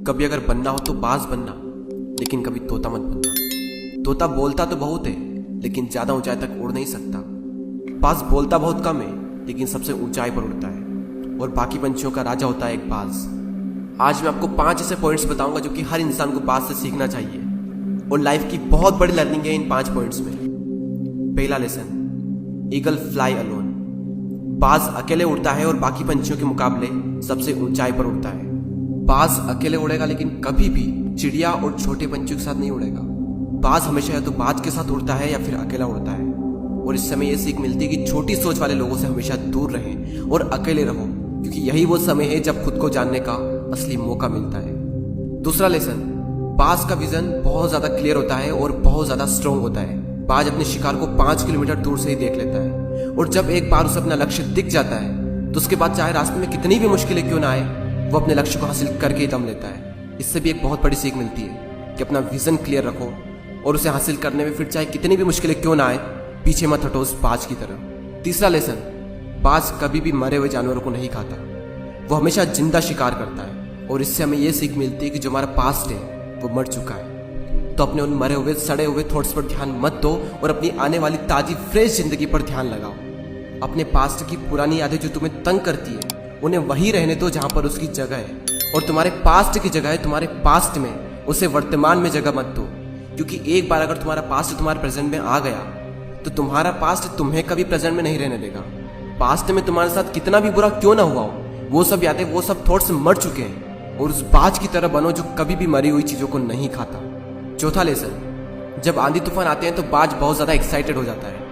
कभी अगर बनना हो तो बाज बनना, लेकिन कभी तोता मत बनना। तोता बोलता तो बहुत है, लेकिन ज्यादा ऊंचाई तक उड़ नहीं सकता। बाज बोलता बहुत कम है, लेकिन सबसे ऊंचाई पर उड़ता है और बाकी पंछियों का राजा होता है एक बाज। आज मैं आपको 5 ऐसे पॉइंट्स बताऊंगा जो कि हर इंसान को बाज से सीखना चाहिए और लाइफ की बहुत बड़ी लर्निंग है इन 5 पॉइंट्स में। पहला लेसन, ईगल फ्लाई अलोन। बाज अकेले उड़ता है और बाकी पंछियों के मुकाबले सबसे ऊंचाई पर उड़ता है। बाज अकेले उड़ेगा, लेकिन कभी भी चिड़िया और छोटे पंछियों के साथ नहीं उड़ेगा। बाज हमेशा या तो बाज के साथ उड़ता है या फिर अकेला उड़ता है। और इस समय यह सीख मिलती है कि छोटी सोच वाले लोगों से हमेशा दूर रहें और अकेले रहो, क्योंकि यही वो समय है जब खुद को जानने का असली मौका मिलता है। दूसरा लेसन, बाज का विजन बहुत ज्यादा क्लियर होता है और बहुत ज्यादा स्ट्रॉन्ग होता है। बाज अपने शिकार को 5 किलोमीटर दूर से ही देख लेता है और जब एक बार उसे अपना लक्ष्य दिख जाता है तो उसके बाद चाहे रास्ते में कितनी भी मुश्किलें क्यों ना आए, वो अपने लक्ष्य को हासिल करके ही दम लेता है। इससे भी एक बहुत बड़ी सीख मिलती है कि अपना विजन क्लियर रखो और उसे हासिल करने में फिर चाहे कितनी भी मुश्किलें क्यों ना आए, पीछे मत हटो उस बाज की तरह। तीसरा लेसन, बाज कभी भी मरे हुए जानवरों को नहीं खाता, वो हमेशा जिंदा शिकार करता है। और इससे हमें यह सीख मिलती है कि जो हमारा पास्ट है वो मर चुका है, तो अपने उन मरे हुए सड़े हुए थॉट्स पर ध्यान मत दो और अपनी आने वाली ताजी फ्रेश जिंदगी पर ध्यान लगाओ। अपने पास्ट की पुरानी यादें जो तुम्हें तंग करती है उन्हें वहीं रहने दो जहां पर उसकी जगह है, और तुम्हारे पास्ट की जगह है तुम्हारे पास्ट में, उसे वर्तमान में जगह मत दो। क्योंकि एक बार अगर तुम्हारा पास्ट तुम्हारे प्रेजेंट में आ गया तो तुम्हारा पास्ट तुम्हें कभी प्रेजेंट में नहीं रहने देगा। पास्ट में तुम्हारे साथ कितना भी बुरा क्यों ना हुआ हो, वो सब यादें वो सब थॉट्स मर चुके हैं, और उस बाज की तरह बनो जो कभी भी मरी हुई चीजों को नहीं खाता। चौथा लेसन, जब आंधी तूफान आते हैं तो बाज बहुत ज्यादा एक्साइटेड हो जाता है।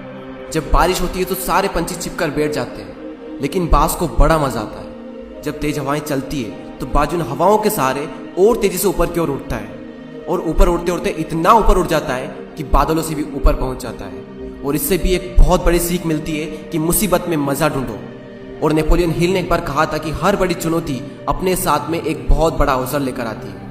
जब बारिश होती है तो सारे पंछी छिपकर बैठ जाते हैं, लेकिन बाज को बड़ा मजा आता है। जब तेज हवाएं चलती है तो बाज उन हवाओं के सहारे और तेजी से ऊपर की ओर उठता है और ऊपर उड़ते उड़ते इतना ऊपर उड़ जाता है कि बादलों से भी ऊपर पहुंच जाता है। और इससे भी एक बहुत बड़ी सीख मिलती है कि मुसीबत में मजा ढूंढो। और नेपोलियन हिल ने एक बार कहा था कि हर बड़ी चुनौती अपने साथ में एक बहुत बड़ा अवसर लेकर आती है।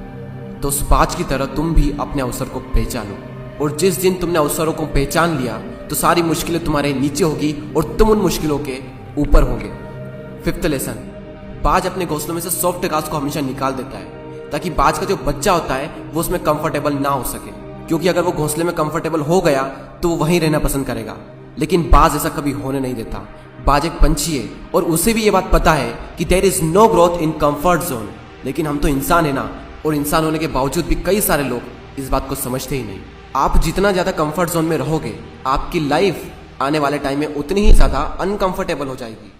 तो उस बाज की तरह तुम भी अपने अवसर को पहचानो, और जिस दिन तुमने अवसरों को पहचान लिया तो सारी मुश्किलें तुम्हारे नीचे होगी और तुम उन मुश्किलों के ऊपर होगे। फिफ्थ लेसन, बाज अपने घोंसलों में से सॉफ्ट घास को हमेशा निकाल देता है ताकि बाज का जो बच्चा होता है वो उसमें कंफर्टेबल ना हो सके, क्योंकि अगर वो घोंसले में कंफर्टेबल हो गया तो वो वहीं रहना पसंद करेगा। लेकिन बाज ऐसा कभी होने नहीं देता। बाज एक पंछी है और उसे भी ये बात पता है कि there is no growth in comfort zone. लेकिन हम तो इंसान है ना, और इंसान होने के बावजूद भी कई सारे लोग इस बात को समझते ही नहीं। आप जितना ज्यादा कंफर्ट जोन में रहोगे, आपकी लाइफ आने वाले टाइम में उतनी ही ज्यादा अनकंफर्टेबल हो जाएगी।